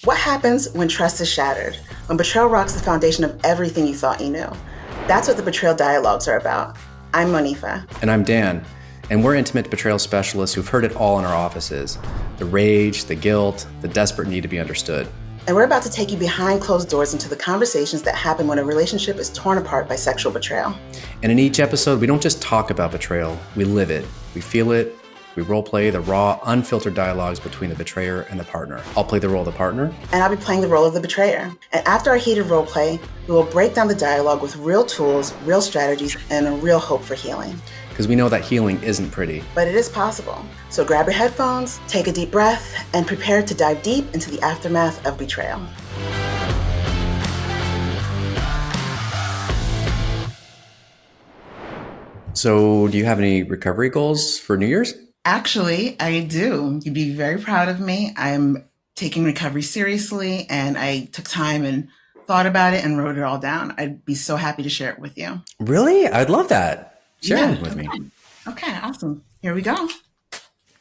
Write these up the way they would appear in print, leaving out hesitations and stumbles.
What happens when trust is shattered? When betrayal rocks the foundation of everything you thought you knew? That's what the Betrayal Dialogues are about. I'm Monifa. And I'm Dan. And we're intimate betrayal specialists who've heard it all in our offices. The rage, the guilt, the desperate need to be understood. And we're about to take you behind closed doors into the conversations that happen when a relationship is torn apart by sexual betrayal. And in each episode, we don't just talk about betrayal, we live it. We feel it. We role play the raw, unfiltered dialogues between the betrayer and the partner. I'll play the role of the partner. And I'll be playing the role of the betrayer. And after our heated role play, we will break down the dialogue with real tools, real strategies, and a real hope for healing. Because we know that healing isn't pretty. But it is possible. So grab your headphones, take a deep breath, and prepare to dive deep into the aftermath of betrayal. So, do you have any recovery goals for New Year's? Actually, I do. You'd be very proud of me. I'm taking recovery seriously, and I took time and thought about it and wrote it all down. I'd be so happy to share it with you. Really? I'd love that. Share it with me. Okay, awesome. Here we go.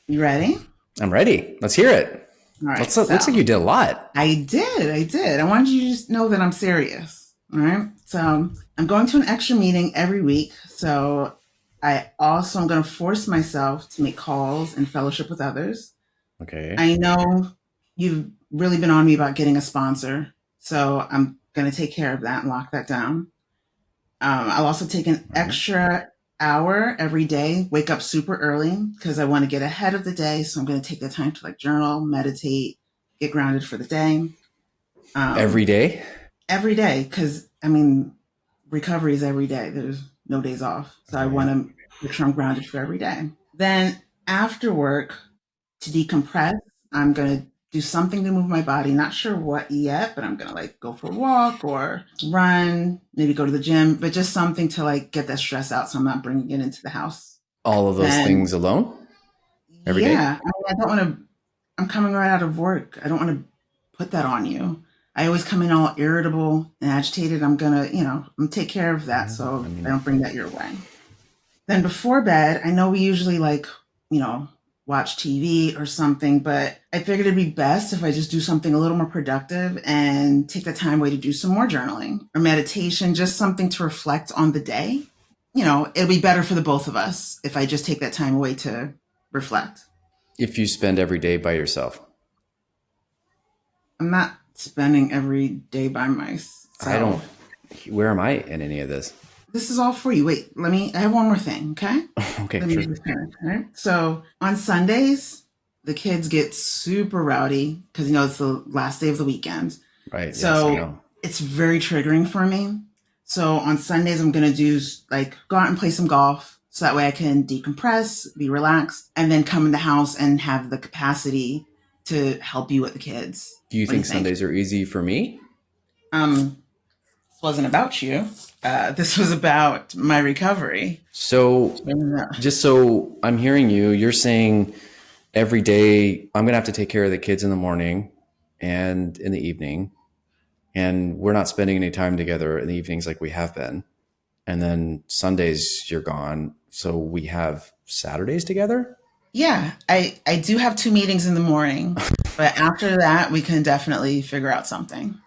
You ready? I'm ready. Let's hear it. All right. Looks like you did a lot. I did. I wanted you to just know that I'm serious. All right. So I'm going to an extra meeting every week. So I also am going to force myself to make calls and fellowship with others. Okay. I know you've really been on me about getting a sponsor. So I'm going to take care of that and lock that down. I'll also take an extra hour every day, wake up super early because I want to get ahead of the day. So I'm going to take the time to journal, meditate, get grounded for the day. Every day? Every day. Because, recovery is every day. There's no days off. So I want to make sure I'm grounded for every day. Then after work, to decompress, I'm going to do something to move my body. Not sure what yet, but I'm going to go for a walk or run, maybe go to the gym, but just something to get that stress out so I'm not bringing it into the house. All of those things alone? Every day? Yeah. I don't want to, I'm coming right out of work. I don't want to put that on you. I always come in all irritable and agitated. I'm going to, I'm going to take care of that so I don't bring that your way. Then before bed, I know we usually watch TV or something, but I figured it'd be best if I just do something a little more productive and take the time away to do some more journaling or meditation, just something to reflect on the day. It'll be better for the both of us if I just take that time away to reflect. If you spend every day by yourself? I'm not spending every day by myself. Where am I in any of this? This is all for you. Wait, I have one more thing, okay? Okay, Let me sure. just finish, all right? So on Sundays, the kids get super rowdy because, it's the last day of the weekend. Right. So yes, I know. It's very triggering for me. So on Sundays, I'm going to do go out and play some golf. So that way I can decompress, be relaxed, and then come in the house and have the capacity to help you with the kids. Do you think Sundays are easy for me? This wasn't about you. This was about my recovery. So just so I'm hearing you're saying every day I'm going to have to take care of the kids in the morning and in the evening. And we're not spending any time together in the evenings like we have been. And then Sundays you're gone. So we have Saturdays together? Yeah, I do have 2 meetings in the morning, but after that, we can definitely figure out something.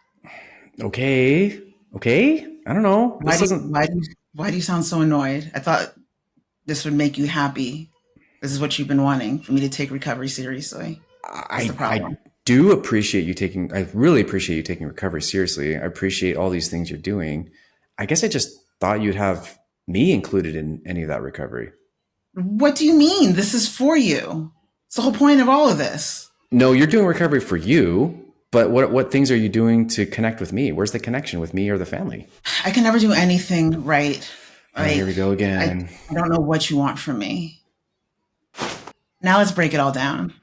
Okay. I don't know. Why do you sound so annoyed? I thought this would make you happy. This is what you've been wanting, for me to take recovery seriously. That's the problem. I really appreciate you taking recovery seriously. I appreciate all these things you're doing. I guess I just thought you'd have me included in any of that recovery. What do you mean? This is for you. It's the whole point of all of this. No, you're doing recovery for you, but what things are you doing to connect with me? Where's the connection with me or the family? I can never do anything right. Here we go again. I don't know what you want from me. Now let's break it all down.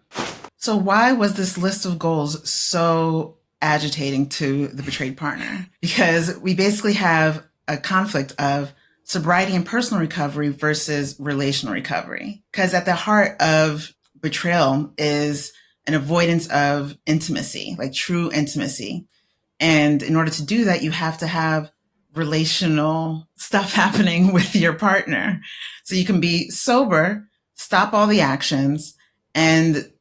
So why was this list of goals so agitating to the betrayed partner? Because we basically have a conflict of sobriety and personal recovery versus relational recovery. Because at the heart of betrayal is an avoidance of intimacy, true intimacy. And in order to do that, you have to have relational stuff happening with your partner. So you can be sober, stop all the actions, and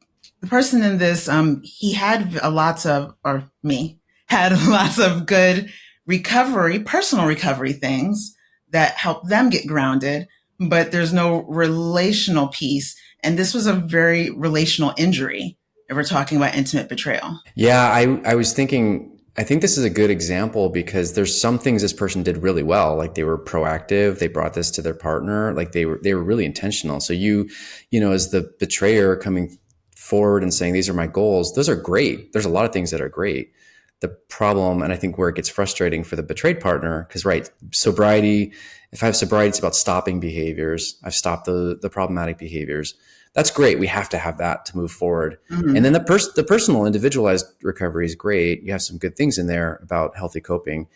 the person in this, he had a lots of, or me, had lots of good recovery, personal recovery things that help them get grounded, but there's no relational piece. And this was a very relational injury if we're talking about intimate betrayal. Yeah, I was thinking, I think this is a good example because there's some things this person did really well. Like they were proactive, they brought this to their partner, like they were really intentional. So as the betrayer coming forward and saying, these are my goals, those are great. There's a lot of things that are great. The problem, and I think where it gets frustrating for the betrayed partner, because right, sobriety, if I have sobriety, it's about stopping behaviors. I've stopped the problematic behaviors. That's great. We have to have that to move forward. Mm-hmm. And then the personal individualized recovery is great. You have some good things in there about healthy coping.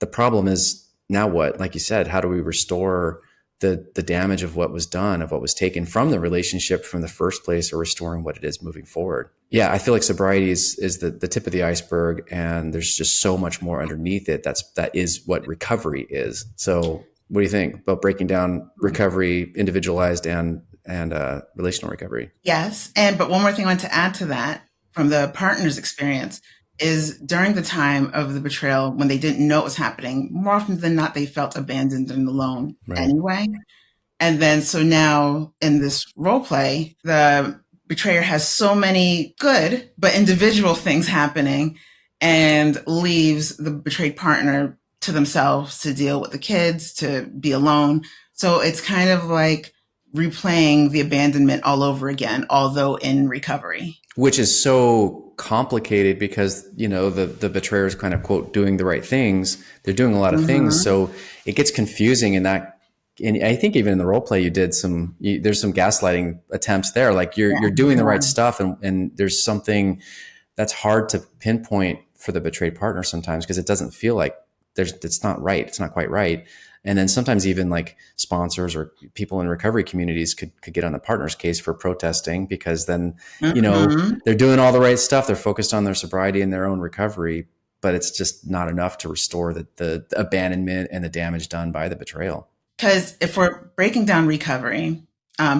The problem is now what? Like you said, how do we restore the damage of what was done, of what was taken from the relationship from the first place, or restoring what it is moving forward? Yeah, I feel like sobriety is the tip of the iceberg, and there's just so much more underneath it. That is what recovery is. So what do you think about breaking down recovery, individualized and relational recovery? Yes. But one more thing I want to add to that from the partner's experience is during the time of the betrayal, when they didn't know what was happening, more often than not, they felt abandoned and alone anyway. And then, so now in this role play, the betrayer has so many good, but individual things happening and leaves the betrayed partner to themselves to deal with the kids, to be alone. So it's kind of like replaying the abandonment all over again, although in recovery. Which is so complicated because, the betrayer is kind of, quote, doing the right things. They're doing a lot of things. So it gets confusing in that. And I think even in the role play, you did there's some gaslighting attempts there. Like you're doing the right stuff. And there's something that's hard to pinpoint for the betrayed partner sometimes, because it doesn't feel like it's not right. It's not quite right. And then sometimes even like sponsors or people in recovery communities could get on the partner's case for protesting, because then, they're doing all the right stuff. They're focused on their sobriety and their own recovery, but it's just not enough to restore the abandonment and the damage done by the betrayal. Because if we're breaking down recovery,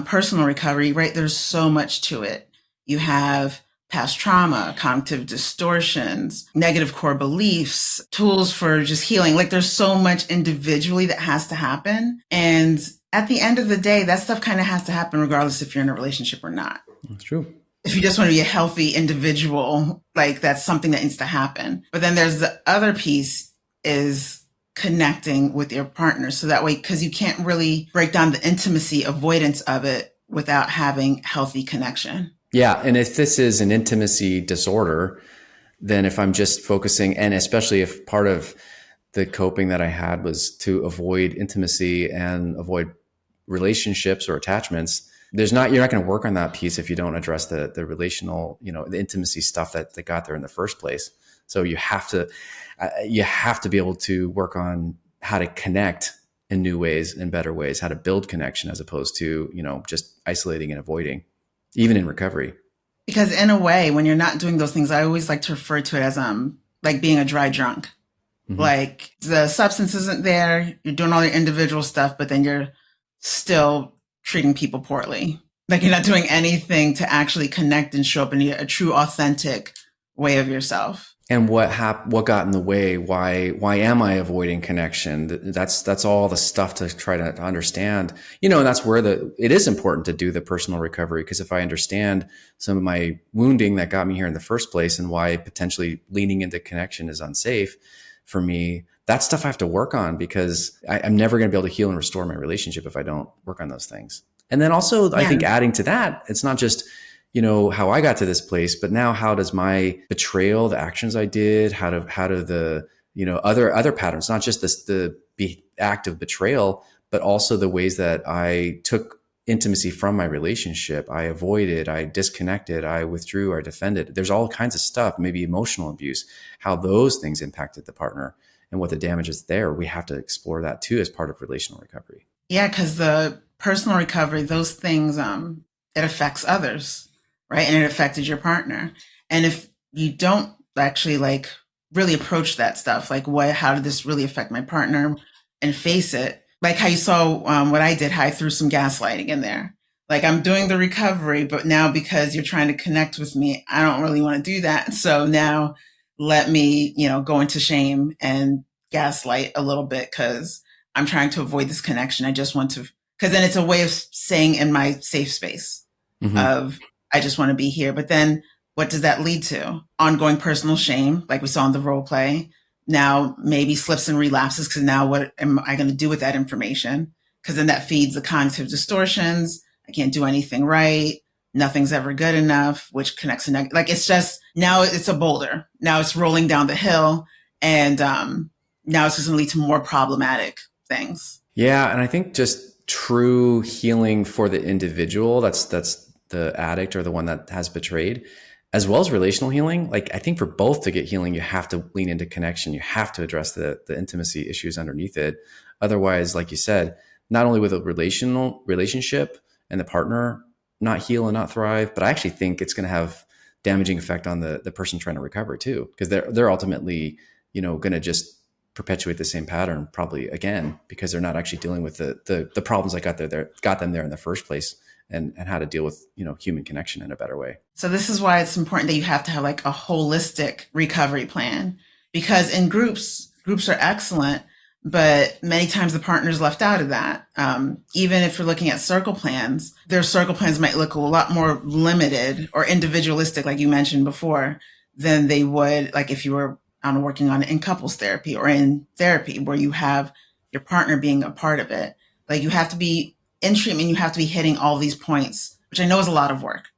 personal recovery, right, there's so much to it. You have past trauma, cognitive distortions, negative core beliefs, tools for just healing. Like there's so much individually that has to happen. And at the end of the day, that stuff kind of has to happen regardless if you're in a relationship or not. That's true. If you just want to be a healthy individual, like that's something that needs to happen. But then there's the other piece is connecting with your partner. So that way, because you can't really break down the intimacy avoidance of it without having healthy connection. Yeah. And if this is an intimacy disorder, then if I'm just focusing, and especially if part of the coping that I had was to avoid intimacy and avoid relationships or attachments, you're not going to work on that piece if you don't address the relational, the intimacy stuff that got there in the first place. So you have to be able to work on how to connect in new ways and better ways, how to build connection as opposed to, just isolating and avoiding, even in recovery. Because in a way, when you're not doing those things, I always like to refer to it as like being a dry drunk. Mm-hmm. Like the substance isn't there, you're doing all your individual stuff, but then you're still treating people poorly. Like you're not doing anything to actually connect and show up in a true, authentic way of yourself. And what got in the way? Why am I avoiding connection? That's all the stuff to try to understand. And that's where it is important to do the personal recovery, because if I understand some of my wounding that got me here in the first place and why potentially leaning into connection is unsafe for me, that's stuff I have to work on, because I'm never going to be able to heal and restore my relationship if I don't work on those things. And then also, I think adding to that, it's not just how I got to this place, but now how does my betrayal, the actions I did, how do the, other patterns, not just the act of betrayal, but also the ways that I took intimacy from my relationship. I avoided, I disconnected, I withdrew, I defended. There's all kinds of stuff, maybe emotional abuse, how those things impacted the partner and what the damage is there. We have to explore that too as part of relational recovery. Yeah, because the personal recovery, those things, it affects others. Right. And it affected your partner. And if you don't actually like really approach that stuff, like how did this really affect my partner, and face it, like how you saw what I did, how I threw some gaslighting in there. Like I'm doing the recovery, but now because you're trying to connect with me, I don't really want to do that. So now let me, go into shame and gaslight a little bit because I'm trying to avoid this connection. I just want to, because then it's a way of saying in my safe space of, I just want to be here. But then what does that lead to? Ongoing personal shame, like we saw in the role play. Now maybe slips and relapses because now what am I going to do with that information? Because then that feeds the cognitive distortions. I can't do anything right. Nothing's ever good enough, which connects to like it's just now it's a boulder. Now it's rolling down the hill, and now it's just going to lead to more problematic things. Yeah, and I think just true healing for the individual, that's the addict or the one that has betrayed, as well as relational healing. Like I think for both to get healing, you have to lean into connection. You have to address the intimacy issues underneath it. Otherwise, like you said, not only with a relationship and the partner not heal and not thrive, but I actually think it's going to have damaging effect on the person trying to recover too, because they're ultimately, going to just perpetuate the same pattern probably again, because they're not actually dealing with the problems that got them there in the first place, and how to deal with, human connection in a better way. So this is why it's important that you have to have like a holistic recovery plan, because in groups are excellent, but many times the partner's left out of that. Even if you're looking at circle plans, their circle plans might look a lot more limited or individualistic, like you mentioned before, than they would like if you were working on it in couples therapy or in therapy where you have your partner being a part of it. Like you have to be in treatment, you have to be hitting all these points, which I know is a lot of work,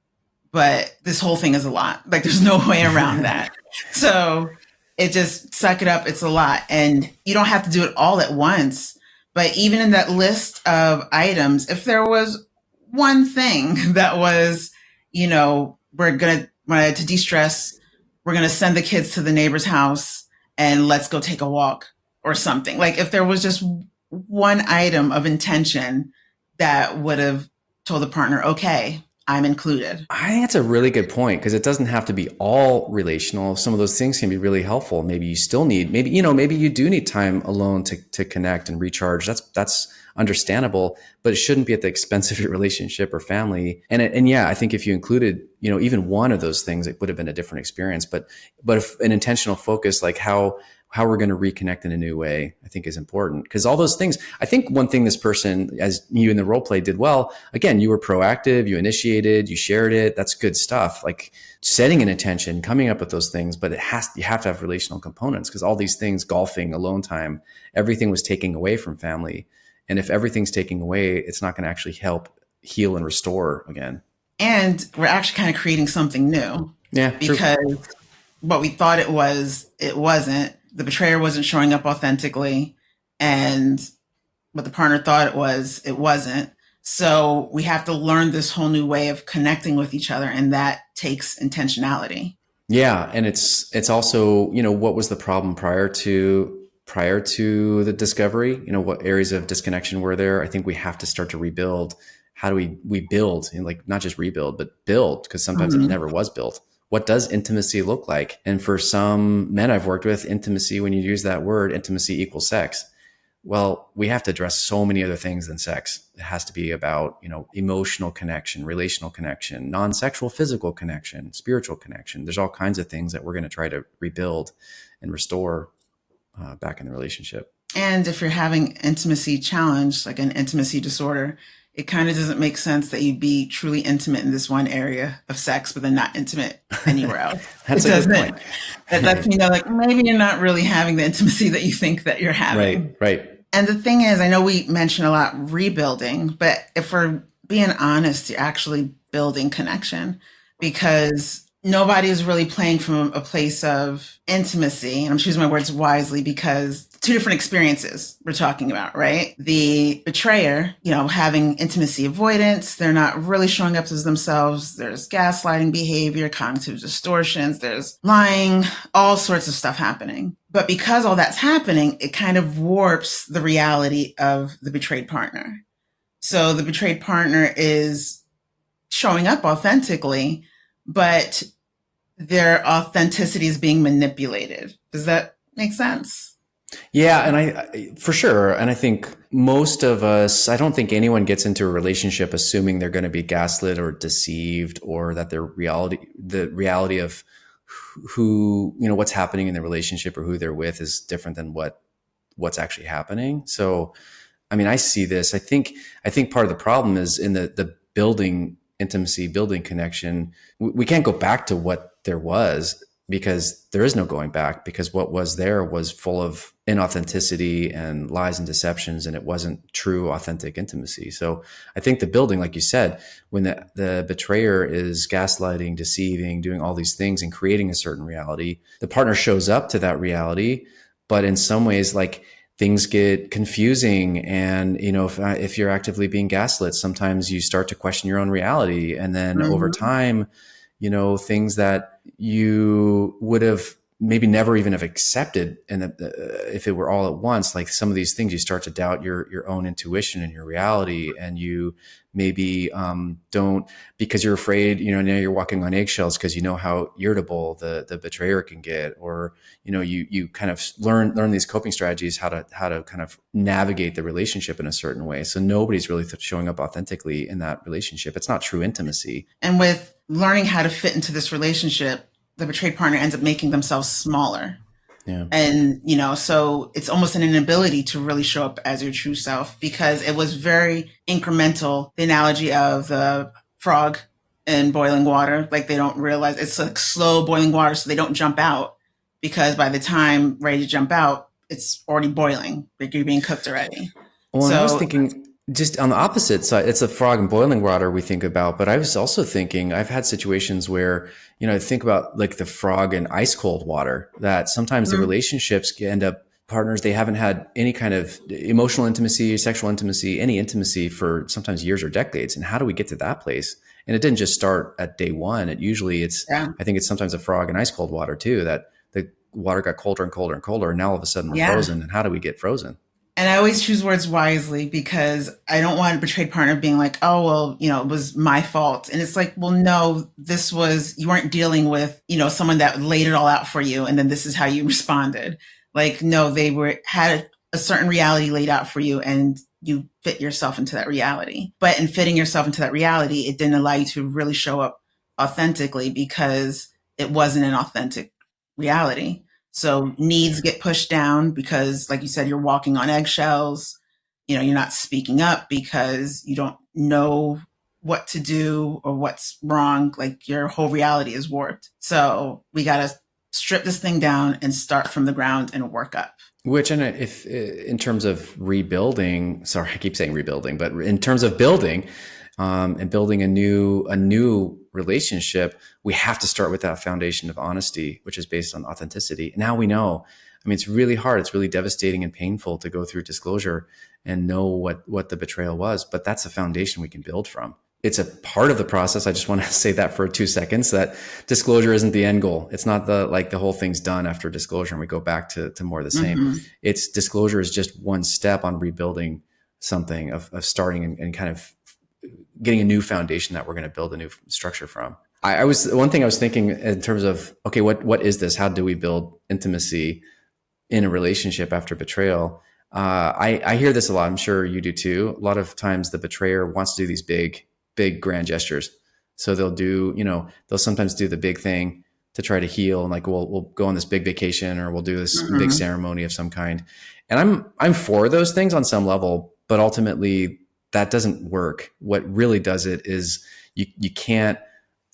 but this whole thing is a lot. Like there's no way around that. So it just suck it up. It's a lot. And you don't have to do it all at once. But even in that list of items, if there was one thing that was, we're going to de-stress, we're going to send the kids to the neighbor's house and let's go take a walk or something. Like if there was just one item of intention that would have told the partner, okay, I'm included. I think that's a really good point, because it doesn't have to be all relational. Some of those things can be really helpful. Maybe you still need, maybe you do need time alone to connect and recharge. That's understandable, but it shouldn't be at the expense of your relationship or family. And yeah, I think if you included, even one of those things, it would have been a different experience. But if an intentional focus, like how we're going to reconnect in a new way, I think is important, because all those things, I think one thing this person, as you in the role play did well, again, you were proactive, you initiated, you shared it. That's good stuff. Like setting an intention, coming up with those things, but you have to have relational components, because all these things, golfing, alone time, everything was taking away from family. And if everything's taking away, it's not going to actually help heal and restore again. And we're actually kind of creating something new. Yeah. Because what we thought it wasn't. The betrayer wasn't showing up authentically, and what the partner thought it wasn't. So we have to learn this whole new way of connecting with each other, and that takes intentionality. Yeah, and it's also, what was the problem prior to the discovery? What areas of disconnection were there? I think we have to start to rebuild. How do we build, and like not just rebuild, but build, because sometimes it never was built. What does intimacy look like? And for some men I've worked with, intimacy, when you use that word, intimacy equals sex. Well, we have to address so many other things than sex. It has to be about, emotional connection, relational connection, non-sexual physical connection, spiritual connection. There's all kinds of things that we're going to try to rebuild and restore back in the relationship. And if you're having intimacy challenge, like an intimacy disorder, it kind of doesn't make sense that you'd be truly intimate in this one area of sex, but then not intimate anywhere else. That's a good point. That's, like maybe you're not really having the intimacy that you think that you're having. Right. And the thing is, I know we mention a lot rebuilding, but if we're being honest, you're actually building connection, because nobody is really playing from a place of intimacy. And I'm choosing my words wisely, because two different experiences we're talking about, right? The betrayer, having intimacy avoidance, they're not really showing up as themselves. There's gaslighting behavior, cognitive distortions, there's lying, all sorts of stuff happening. But because all that's happening, it kind of warps the reality of the betrayed partner. So the betrayed partner is showing up authentically, but their authenticity is being manipulated. Does that make sense? Yeah, and for sure. And I think most of us, I don't think anyone gets into a relationship assuming they're going to be gaslit or deceived, or that the reality of who, what's happening in the relationship or who they're with is different than what's actually happening. So, I mean, I see this. I think part of the problem is in the building intimacy, building connection. We can't go back to what there was, because there is no going back, because what was there was full of inauthenticity and lies and deceptions, and it wasn't true, authentic intimacy. So I think the building, like you said, when the betrayer is gaslighting, deceiving, doing all these things and creating a certain reality, the partner shows up to that reality. But in some ways, like, things get confusing. And, if you're actively being gaslit, sometimes you start to question your own reality. And then over time, things that you would have maybe never even have accepted, and if it were all at once, like some of these things, you start to doubt your own intuition and your reality, and you maybe don't, because you're afraid, now you're walking on eggshells because you know how irritable the betrayer can get, or you kind of learn these coping strategies, how to kind of navigate the relationship in a certain way. So nobody's really showing up authentically in that relationship. It's not true intimacy. And with learning how to fit into this relationship, the betrayed partner ends up making themselves smaller. Yeah. And, so it's almost an inability to really show up as your true self, because it was very incremental. The analogy of the frog in boiling water, like they don't realize it's like slow boiling water, so they don't jump out, because by the time ready to jump out, it's already boiling, like you're being cooked already. Well, so I was thinking, just on the opposite side, it's a frog in boiling water we think about, but I was also thinking, I've had situations where, think about like the frog in ice cold water, that sometimes the relationships end up partners, they haven't had any kind of emotional intimacy, sexual intimacy, any intimacy for sometimes years or decades. And how do we get to that place? And it didn't just start at day one. I think it's sometimes a frog in ice cold water too, that the water got colder and colder and colder. And now all of a sudden we're frozen. And how do we get frozen? And I always choose words wisely, because I don't want a betrayed partner being like, oh, well, it was my fault. And it's like, well, no, you weren't dealing with, someone that laid it all out for you, and then this is how you responded. Like, no, they had a certain reality laid out for you, and you fit yourself into that reality. But in fitting yourself into that reality, it didn't allow you to really show up authentically, because it wasn't an authentic reality. So needs get pushed down because, like you said, you're walking on eggshells. You're not speaking up because you don't know what to do or what's wrong. Like, your whole reality is warped. So we got to strip this thing down and start from the ground and work up. Which, and if in terms of rebuilding, sorry, I keep saying rebuilding, but in terms of building and building a new relationship, we have to start with that foundation of honesty, which is based on authenticity. Now we know. I mean, it's really hard. It's really devastating and painful to go through disclosure and know what the betrayal was, but that's a foundation we can build from. It's a part of the process. I just want to say that for 2 seconds, that disclosure isn't the end goal. It's not the whole thing's done after disclosure and we go back to more of the same. It's disclosure is just one step on rebuilding something, of starting and kind of getting a new foundation that we're going to build a new structure from. One thing I was thinking in terms of, okay, what is this? How do we build intimacy in a relationship after betrayal? I hear this a lot. I'm sure you do too. A lot of times the betrayer wants to do these big grand gestures. So they'll sometimes do the big thing to try to heal, and like, we'll go on this big vacation, or we'll do this big ceremony of some kind. And I'm for those things on some level, but ultimately that doesn't work. What really does it is you can't,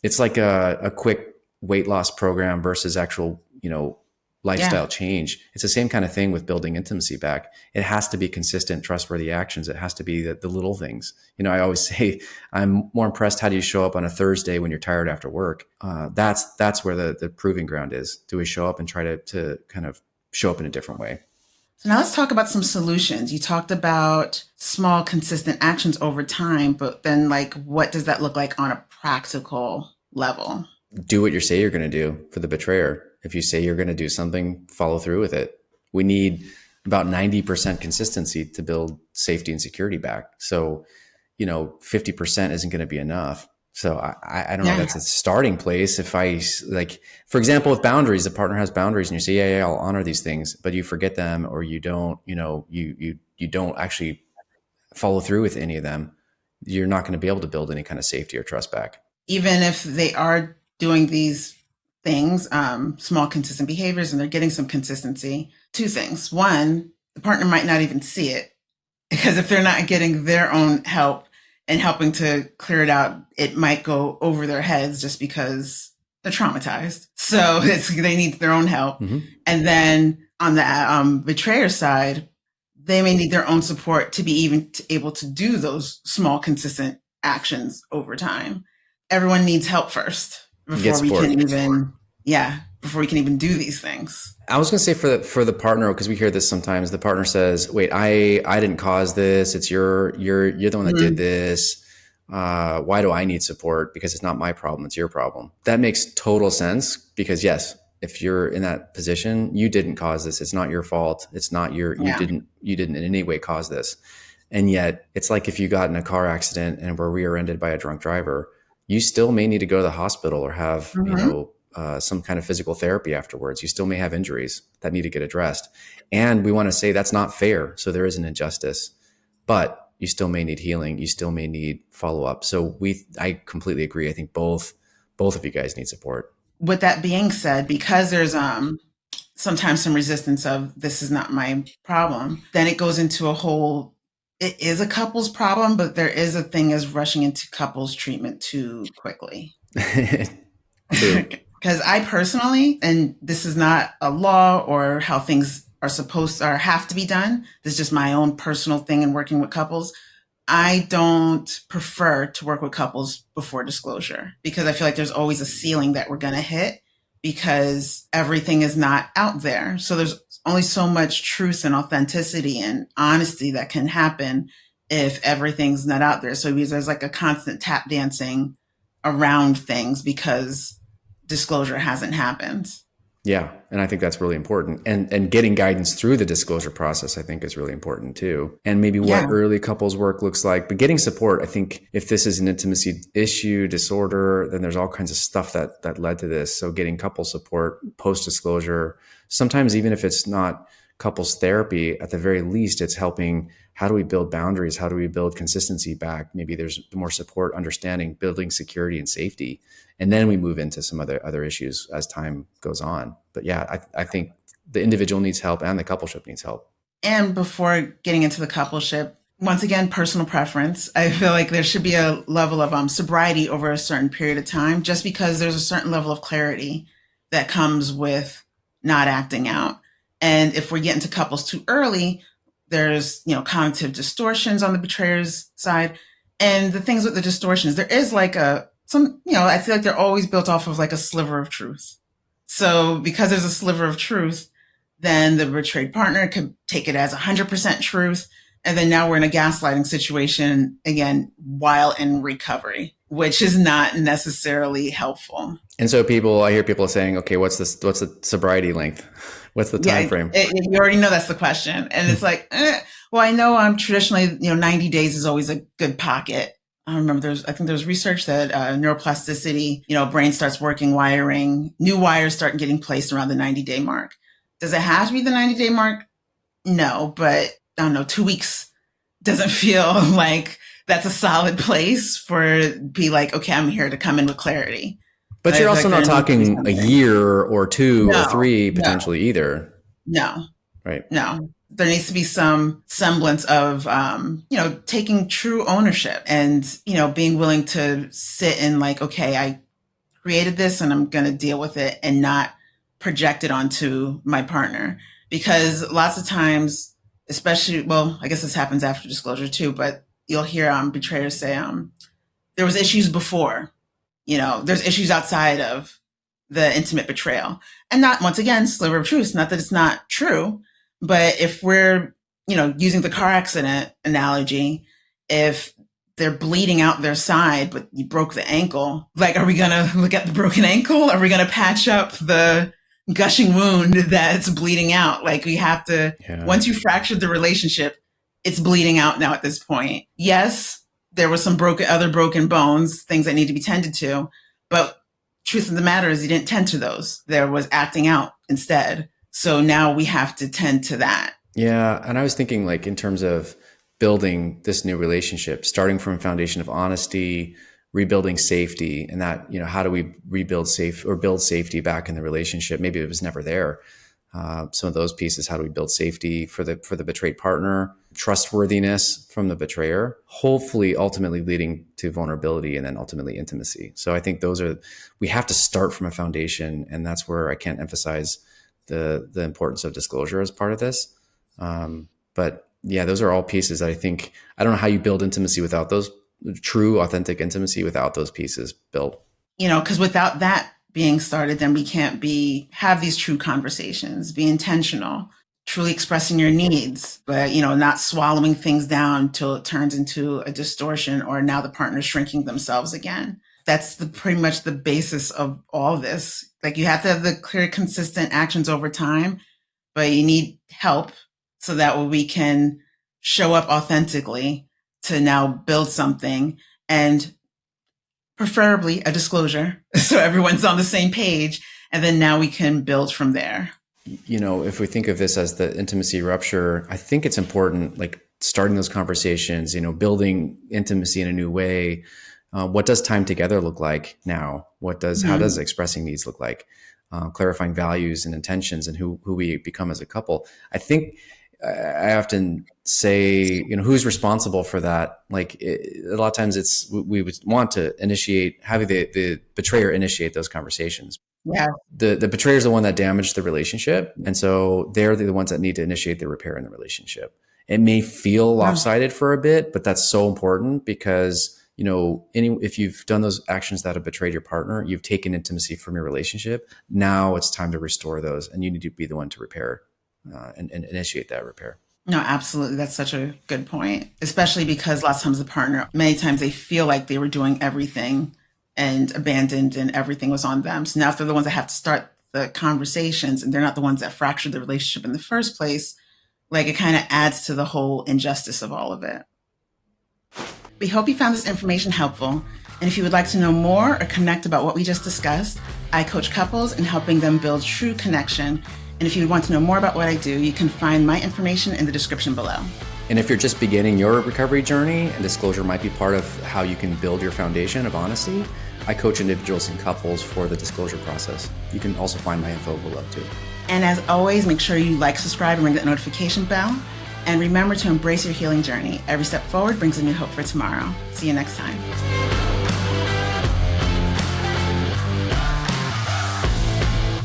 it's like a quick weight loss program versus actual, lifestyle change. It's the same kind of thing with building intimacy back. It has to be consistent, trustworthy actions. It has to be the little things. I always say, I'm more impressed. How do you show up on a Thursday when you're tired after work? That's where the proving ground is. Do we show up and try to kind of show up in a different way? So now let's talk about some solutions. You talked about small, consistent actions over time, but then what does that look like on a practical level? Do what you say you're going to do for the betrayer. If you say you're going to do something, follow through with it. We need about 90% consistency to build safety and security back. So, 50% isn't going to be enough. So I don't know. That's a starting place. If I like, for example, with boundaries, the partner has boundaries and you say, yeah, I'll honor these things, but you forget them, or you don't, you don't actually follow through with any of them. You're not going to be able to build any kind of safety or trust back. Even if they are doing these things, small consistent behaviors, and they're getting some consistency, two things. One, the partner might not even see it, because if they're not getting their own help and helping to clear it out, it might go over their heads just because they're traumatized. So they need their own help. Mm-hmm. And then on the betrayer side, they may need their own support to be even able to do those small, consistent actions over time. Everyone needs help first before we can even do these things. I was going to say for the partner, because we hear this sometimes, the partner says, wait, I didn't cause this. It's you're the one that mm-hmm. did this. Why do I need support? Because it's not my problem. It's your problem. That makes total sense, because yes, if you're in that position, you didn't cause this. It's not your fault. It's not you didn't in any way cause this. And yet it's like if you got in a car accident and were rear-ended by a drunk driver, you still may need to go to the hospital or have, mm-hmm. Some kind of physical therapy afterwards. You still may have injuries that need to get addressed. And we want to say that's not fair. So there is an injustice, but you still may need healing. You still may need follow-up. So I completely agree. I think both of you guys need support. With that being said, because there's sometimes some resistance of this is not my problem, then it goes into it is a couple's problem, but there is a thing as rushing into couples treatment too quickly. Because I personally, and this is not a law or how things are supposed or have to be done, this is just my own personal thing in working with couples. I don't prefer to work with couples before disclosure, because I feel like there's always a ceiling that we're going to hit because everything is not out there. So there's only so much truth and authenticity and honesty that can happen if everything's not out there. So there's like a constant tap dancing around things because disclosure hasn't happened. Yeah. And I think that's really important. And getting guidance through the disclosure process, I think, is really important too. And maybe what early couples work looks like, but getting support. I think if this is an intimacy issue, disorder, then there's all kinds of stuff that led to this. So getting couple support post-disclosure, sometimes even if it's not couples therapy, at the very least, it's helping. How do we build boundaries? How do we build consistency back? Maybe there's more support, understanding, building security and safety. And then we move into some other issues as time goes on. But yeah, I think the individual needs help and the coupleship needs help. And before getting into the coupleship, once again, personal preference. I feel like there should be a level of sobriety over a certain period of time, just because there's a certain level of clarity that comes with not acting out. And if we get into couples too early, there's, cognitive distortions on the betrayer's side. And the things with the distortions, there is like I feel like they're always built off of like a sliver of truth. So because there's a sliver of truth, then the betrayed partner could take it as 100% truth. And then now we're in a gaslighting situation again, while in recovery, which is not necessarily helpful. And so I hear people saying, okay, what's the sobriety length? What's the time frame? You already know that's the question. And it's like, well, I know traditionally, 90 days is always a good pocket. I remember I think there's research that neuroplasticity, brain starts working wiring, new wires start getting placed around the 90-day mark. Does it have to be the 90-day mark? No, but I don't know, 2 weeks doesn't feel like that's a solid place for be like, okay, I'm here to come in with clarity. But you're also not talking a year or two or three potentially either. No. Right. No. There needs to be some semblance of, taking true ownership and, being willing to sit in like, okay, I created this and I'm going to deal with it and not project it onto my partner. Because lots of times, especially, well, I guess this happens after disclosure too, but you'll hear betrayers say, there was issues before. There's issues outside of the intimate betrayal. And not, once again, sliver of truth, not that it's not true, but if we're, using the car accident analogy, if they're bleeding out their side, but you broke the ankle, like, are we going to look at the broken ankle? Are we going to patch up the gushing wound that's bleeding out? Like, we have to, once you fractured the relationship, it's bleeding out now at this point. Yes, there was some other broken bones, things that need to be tended to. But truth of the matter is you didn't tend to those. There was acting out instead. So now we have to tend to that. Yeah. And I was thinking like in terms of building this new relationship, starting from a foundation of honesty, rebuilding safety, and that, how do we build safety back in the relationship? Maybe it was never there. Some of those pieces, how do we build safety for the betrayed partner, trustworthiness from the betrayer, hopefully ultimately leading to vulnerability and then ultimately intimacy. So I think we have to start from a foundation, and that's where I can't emphasize the importance of disclosure as part of this. But yeah, those are all pieces that I don't know how you build intimacy without those, true, authentic intimacy without those pieces built. Because without that being started, then we can't have these true conversations, be intentional, truly expressing your needs, but, not swallowing things down till it turns into a distortion or now the partner's shrinking themselves again. That's pretty much the basis of all this. Like you have to have the clear, consistent actions over time, but you need help so that way we can show up authentically to now build something, and preferably a disclosure so everyone's on the same page. And then now we can build from there. If we think of this as the intimacy rupture, I think it's important, like starting those conversations, building intimacy in a new way. What does time together look like now? How does expressing needs look like? Clarifying values and intentions and who we become as a couple. I think I often say, who's responsible for that? Like a lot of times we would want to having the betrayer initiate those conversations. Yeah. The betrayer is the one that damaged the relationship. And so they're the ones that need to initiate the repair in the relationship. It may feel lopsided for a bit, but that's so important because, if you've done those actions that have betrayed your partner, you've taken intimacy from your relationship. Now it's time to restore those, and you need to be the one to repair and initiate that repair. No, absolutely. That's such a good point, especially because lots of times the partner, many times they feel like they were doing everything and abandoned and everything was on them. So now if they're the ones that have to start the conversations and they're not the ones that fractured the relationship in the first place, like it kind of adds to the whole injustice of all of it. We hope you found this information helpful. And if you would like to know more or connect about what we just discussed, I coach couples in helping them build true connection. And if you want to know more about what I do, you can find my information in the description below. And if you're just beginning your recovery journey, and disclosure might be part of how you can build your foundation of honesty, I coach individuals and couples for the disclosure process. You can also find my info below too. And as always, make sure you like, subscribe, and ring that notification bell. And remember to embrace your healing journey. Every step forward brings a new hope for tomorrow. See you next time.